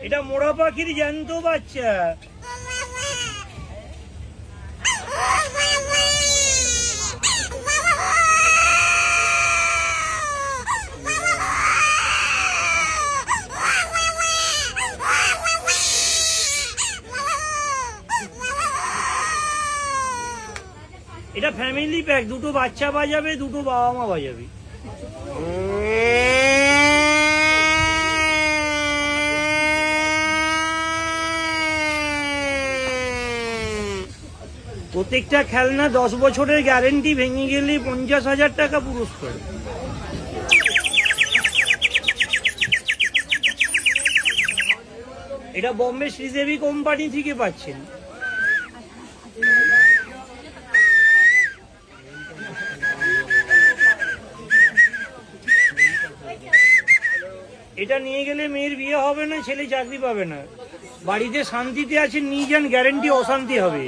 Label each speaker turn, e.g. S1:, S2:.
S1: এটা মোড়া পাখির জ্যান্ত বাচ্চা। এটা ফ্যামিলি প্যাক, দুটো বাচ্চা বাজাবে, দুটো বাবা মা বাজাবে। প্রত্যেকটা খেলনা 10 বছরের গ্যারেন্টি, ভেঙে গেলে 50,000 টাকা পুরস্কার। এটা বোম্বে শ্রীদেবী কোম্পানি থেকে পাচ্ছেন। এটা নিয়ে গেলে মেয়ের বিয়ে হবে না, ছেলে চাকরি পাবে না। বাড়িতে শান্তিতে আছেন, নিয়ে যান, গ্যারেন্টি অশান্তি হবে।